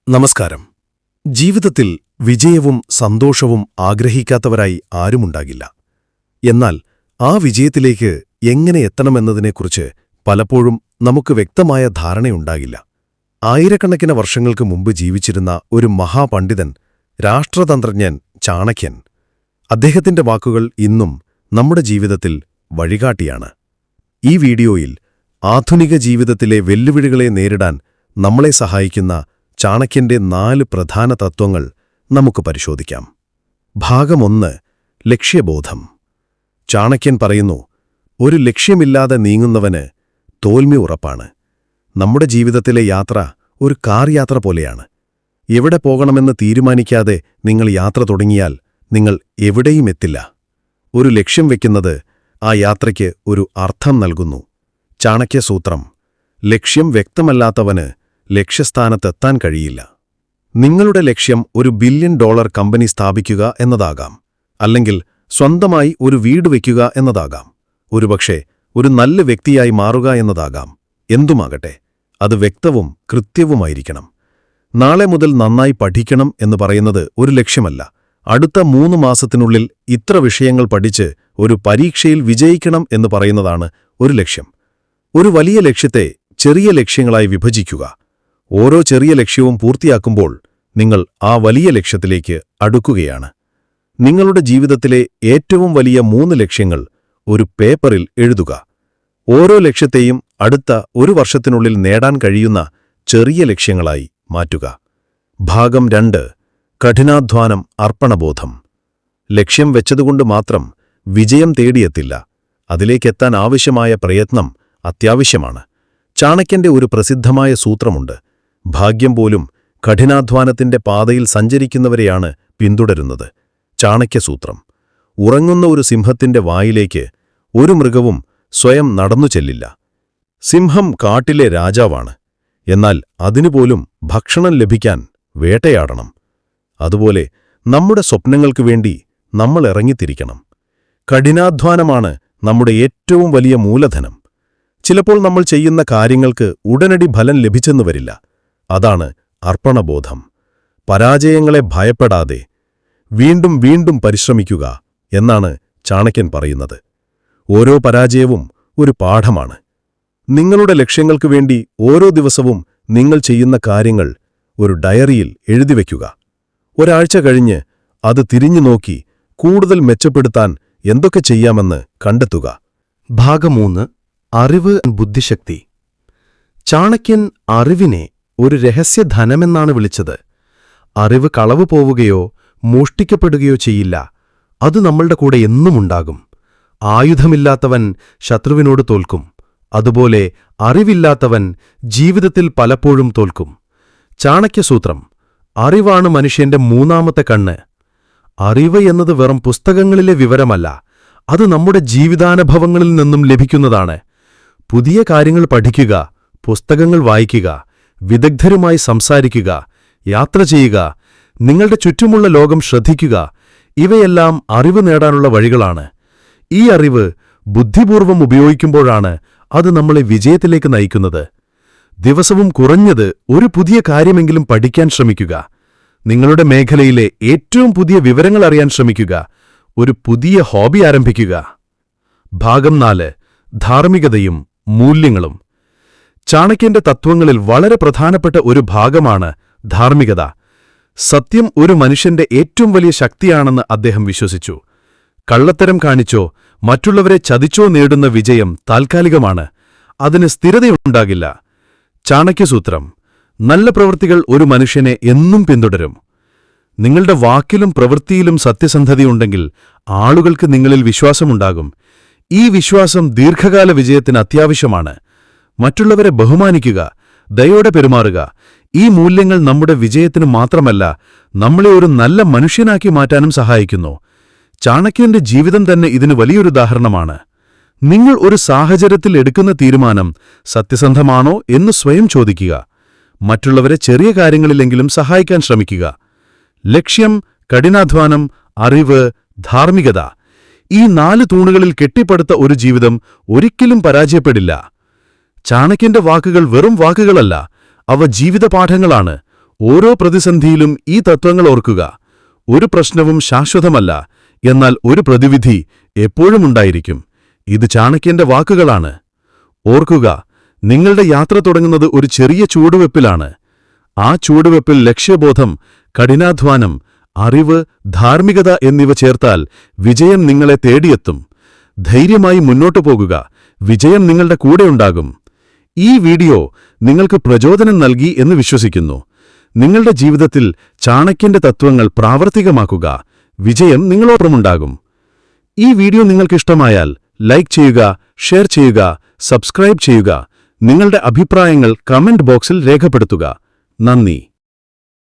നമസ്കാരം. ജീവിതത്തിൽ വിജയവും സന്തോഷവും ആഗ്രഹിക്കാത്തവരായി ആരുമുണ്ടാകില്ല. എന്നാൽ ആ വിജയത്തിലേക്ക് എങ്ങനെ എത്തണമെന്നതിനെക്കുറിച്ച് പലപ്പോഴും നമുക്ക് വ്യക്തമായ ധാരണയുണ്ടാകില്ല. ആയിരക്കണക്കിന് വർഷങ്ങൾക്ക് മുമ്പ് ജീവിച്ചിരുന്ന ഒരു മഹാപണ്ഡിതൻ, രാഷ്ട്രതന്ത്രജ്ഞൻ ചാണക്യൻ. അദ്ദേഹത്തിന്റെ വാക്കുകൾ ഇന്നും നമ്മുടെ ജീവിതത്തിൽ വഴികാട്ടിയാണ്. ഈ വീഡിയോയിൽ ആധുനിക ജീവിതത്തിലെ വെല്ലുവിളികളെ നേരിടാൻ നമ്മളെ സഹായിക്കുന്ന ചാണക്യന്റെ 4 പ്രധാന തത്വങ്ങൾ നമുക്ക് പരിശോധിക്കാം. ഭാഗം 1. ലക്ഷ്യബോധം. ചാണക്യൻ പറയുന്നു, ഒരു ലക്ഷ്യമില്ലാതെ നീങ്ങുന്നവന് തോൽവി ഉറപ്പാണ്. നമ്മുടെ ജീവിതത്തിലെ യാത്ര ഒരു കാർ യാത്ര പോലെയാണ്. എവിടെ പോകണമെന്ന് തീരുമാനിക്കാതെ നിങ്ങൾ യാത്ര തുടങ്ങിയാൽ നിങ്ങൾ എവിടെയും എത്തില്ല. ഒരു ലക്ഷ്യം വയ്ക്കുന്നത് ആ യാത്രയ്ക്ക് ഒരു അർത്ഥം നൽകുന്നു. ചാണക്യസൂത്രം: ലക്ഷ്യം വ്യക്തമല്ലാത്തവന് ലക്ഷ്യസ്ഥാനത്തെത്താൻ കഴിയില്ല. നിങ്ങളുടെ ലക്ഷ്യം ഒരു $1 ബില്യൺ കമ്പനി സ്ഥാപിക്കുക എന്നതാകാം, അല്ലെങ്കിൽ സ്വന്തമായി ഒരു വീട് വയ്ക്കുക എന്നതാകാം, ഒരുപക്ഷെ ഒരു നല്ല വ്യക്തിയായി മാറുക എന്നതാകാം. എന്തുമാകട്ടെ, അത് വ്യക്തവും കൃത്യവുമായിരിക്കണം. നാളെ മുതൽ നന്നായി പഠിക്കണം എന്ന് പറയുന്നത് ഒരു ലക്ഷ്യമല്ല. അടുത്ത 3 മാസത്തിനുള്ളിൽ ഇത്ര വിഷയങ്ങൾ പഠിച്ച് ഒരു പരീക്ഷയിൽ വിജയിക്കണം എന്ന് പറയുന്നതാണ് ഒരു ലക്ഷ്യം. ഒരു വലിയ ലക്ഷ്യത്തെ ചെറിയ ലക്ഷ്യങ്ങളായി വിഭജിക്കുക. ഓരോ ചെറിയ ലക്ഷ്യവും പൂർത്തിയാക്കുമ്പോൾ നിങ്ങൾ ആ വലിയ ലക്ഷ്യത്തിലേക്ക് അടുക്കുകയാണ്. നിങ്ങളുടെ ജീവിതത്തിലെ ഏറ്റവും വലിയ 3 ലക്ഷ്യങ്ങൾ ഒരു പേപ്പറിൽ എഴുതുക. ഓരോ ലക്ഷ്യത്തെയും അടുത്ത 1 വർഷത്തിനുള്ളിൽ നേടാൻ കഴിയുന്ന ചെറിയ ലക്ഷ്യങ്ങളായി മാറ്റുക. ഭാഗം 2. കഠിനാധ്വാനം, അർപ്പണബോധം. ലക്ഷ്യം വെച്ചതുകൊണ്ട് മാത്രം വിജയം തേടിയെത്തില്ല. അതിലേക്കെത്താൻ ആവശ്യമായ പ്രയത്നം അത്യാവശ്യമാണ്. ചാണക്യന്റെ ഒരു പ്രസിദ്ധമായ സൂത്രമുണ്ട്: ഭാഗ്യം പോലും കഠിനാധ്വാനത്തിന്റെ പാതയിൽ സഞ്ചരിക്കുന്നവരെയാണ് പിന്തുടരുന്നത്. ചാണക്യസൂത്രം: ഉറങ്ങുന്ന ഒരു സിംഹത്തിന്റെ വായിലേക്ക് ഒരു മൃഗവും സ്വയം നടന്നു ചെല്ലില്ല. സിംഹം കാട്ടിലെ രാജാവാണ്, എന്നാൽ അതിനുപോലും ഭക്ഷണം ലഭിക്കാൻ വേട്ടയാടണം. അതുപോലെ നമ്മുടെ സ്വപ്നങ്ങൾക്കു വേണ്ടി നമ്മൾ ഇറങ്ങിത്തിരിക്കണം. കഠിനാധ്വാനമാണ് നമ്മുടെ ഏറ്റവും വലിയ മൂലധനം. ചിലപ്പോൾ നമ്മൾ ചെയ്യുന്ന കാര്യങ്ങൾക്ക് ഉടനടി ഫലം ലഭിച്ചെന്നു വരില്ല. അതാണ് അർപ്പണബോധം. പരാജയങ്ങളെ ഭയപ്പെടാതെ വീണ്ടും വീണ്ടും പരിശ്രമിക്കുക എന്നാണ് ചാണക്യൻ പറയുന്നത്. ഓരോ പരാജയവും ഒരു പാഠമാണ്. നിങ്ങളുടെ ലക്ഷ്യങ്ങൾക്കു വേണ്ടി ഓരോ ദിവസവും നിങ്ങൾ ചെയ്യുന്ന കാര്യങ്ങൾ ഒരു ഡയറിയിൽ എഴുതിവെക്കുക. ഒരാഴ്ച കഴിഞ്ഞ് അത് തിരിഞ്ഞുനോക്കി കൂടുതൽ മെച്ചപ്പെടുത്താൻ എന്തൊക്കെ ചെയ്യാമെന്ന് കണ്ടെത്തുക. ഭാഗം 3. അറിവ്, ബുദ്ധിശക്തി. ചാണക്യൻ അറിവിനെ ഒരു രഹസ്യധനമെന്നാണ് വിളിച്ചത്. അറിവ് കളവ് പോവുകയോ മോഷ്ടിക്കപ്പെടുകയോ ചെയ്യില്ല. അത് നമ്മളുടെ കൂടെ എന്നുമുണ്ടാകും. ആയുധമില്ലാത്തവൻ ശത്രുവിനോട് തോൽക്കും. അതുപോലെ അറിവില്ലാത്തവൻ ജീവിതത്തിൽ പലപ്പോഴും തോൽക്കും. ചാണക്യസൂത്രം: അറിവാണ് മനുഷ്യന്റെ 3ാമത്തെ കണ്ണ്. അറിവ് എന്നത് വെറും പുസ്തകങ്ങളിലെ വിവരമല്ല, അത് നമ്മുടെ ജീവിതാനുഭവങ്ങളിൽ നിന്നും ലഭിക്കുന്നതാണ്. പുതിയ കാര്യങ്ങൾ പഠിക്കുക, പുസ്തകങ്ങൾ വായിക്കുക, വിദഗ്ധരുമായി സംസാരിക്കുക, യാത്ര ചെയ്യുക, നിങ്ങളുടെ ചുറ്റുമുള്ള ലോകം ശ്രദ്ധിക്കുക. ഇവയെല്ലാം അറിവ് നേടാനുള്ള വഴികളാണ്. ഈ അറിവ് ബുദ്ധിപൂർവം ഉപയോഗിക്കുമ്പോഴാണ് അത് നമ്മളെ വിജയത്തിലേക്ക് നയിക്കുന്നത്. ദിവസവും കുറഞ്ഞത് ഒരു പുതിയ കാര്യമെങ്കിലും പഠിക്കാൻ ശ്രമിക്കുക. നിങ്ങളുടെ മേഖലയിലെ ഏറ്റവും പുതിയ വിവരങ്ങൾ അറിയാൻ ശ്രമിക്കുക. ഒരു പുതിയ ഹോബി ആരംഭിക്കുക. ഭാഗം 4. ധാർമ്മികതയും മൂല്യങ്ങളും. ചാണക്യന്റെ തത്വങ്ങളിൽ വളരെ പ്രധാനപ്പെട്ട ഒരു ഭാഗമാണ് ധാർമ്മികത. സത്യം ഒരു മനുഷ്യന്റെ ഏറ്റവും വലിയ ശക്തിയാണെന്ന് അദ്ദേഹം വിശ്വസിച്ചു. കള്ളത്തരം കാണിച്ചോ മറ്റുള്ളവരെ ചതിച്ചോ നേടുന്ന വിജയം താൽക്കാലികമാണ്. അതിന് സ്ഥിരതയുണ്ടാകില്ല. ചാണക്യസൂത്രം: നല്ല പ്രവൃത്തികൾ ഒരു മനുഷ്യനെ എന്നും പിന്തുടരും. നിങ്ങളുടെ വാക്കിലും പ്രവൃത്തിയിലും സത്യസന്ധതയുണ്ടെങ്കിൽ ആളുകൾക്ക് നിങ്ങളിൽ വിശ്വാസമുണ്ടാകും. ഈ വിശ്വാസം ദീർഘകാല വിജയത്തിന് അത്യാവശ്യമാണ്. മറ്റുള്ളവരെ ബഹുമാനിക്കുക, ദയോടെ പെരുമാറുക. ഈ മൂല്യങ്ങൾ നമ്മുടെ വിജയത്തിനു മാത്രമല്ല, നമ്മളെ ഒരു നല്ല മനുഷ്യനാക്കി മാറ്റാനും സഹായിക്കുന്നു. ചാണക്യന്റെ ജീവിതം തന്നെ ഇതിന് വലിയൊരു ഉദാഹരണമാണ്. നിങ്ങൾ ഒരു സാഹചര്യത്തിൽ എടുക്കുന്ന തീരുമാനം സത്യസന്ധമാണോ എന്ന് സ്വയം ചോദിക്കുക. മറ്റുള്ളവരെ ചെറിയ കാര്യങ്ങളിലെങ്കിലും സഹായിക്കാൻ ശ്രമിക്കുക. ലക്ഷ്യം, കഠിനാധ്വാനം, അറിവ്, ധാർമ്മികത — ഈ 4 തൂണുകളിൽ കെട്ടിപ്പടുത്ത ഒരു ജീവിതം ഒരിക്കലും പരാജയപ്പെടില്ല. ചാണക്യന്റെ വാക്കുകൾ വെറും വാക്കുകളല്ല, അവ ജീവിതപാഠങ്ങളാണ്. ഓരോ പ്രതിസന്ധിയിലും ഈ തത്വങ്ങൾ ഓർക്കുക. ഒരു പ്രശ്നവും ശാശ്വതമല്ല, എന്നാൽ ഒരു പ്രതിവിധി എപ്പോഴും ഉണ്ടായിരിക്കും. ഇത് ചാണക്യന്റെ വാക്കുകളാണ്. ഓർക്കുക, നിങ്ങളുടെ യാത്ര തുടങ്ങുന്നത് ഒരു ചെറിയ ചുവടുവെപ്പിലാണ്. ആ ചുവടുവെപ്പിൽ ലക്ഷ്യബോധം, കഠിനാധ്വാനം, അറിവ്, ധാർമ്മികത എന്നിവ ചേർത്താൽ വിജയം നിങ്ങളെ തേടിയെത്തും. ധൈര്യമായി മുന്നോട്ടു പോകുക. വിജയം നിങ്ങളുടെ കൂടെയുണ്ടാകും. ഈ വീഡിയോ നിങ്ങൾക്ക് പ്രചോദനം നൽകി എന്ന് വിശ്വസിക്കുന്നു. നിങ്ങളുടെ ജീവിതത്തിൽ ചാണക്യന്റെ തത്വങ്ങൾ പ്രാവർത്തികമാക്കുക. വിജയം നിങ്ങളോടൊപ്പമുണ്ടാകും. ഈ വീഡിയോ നിങ്ങൾക്കിഷ്ടമായാൽ ലൈക്ക് ചെയ്യുക, ഷെയർ ചെയ്യുക, സബ്സ്ക്രൈബ് ചെയ്യുക. നിങ്ങളുടെ അഭിപ്രായങ്ങൾ കമന്റ് ബോക്സിൽ രേഖപ്പെടുത്തുക. നന്ദി.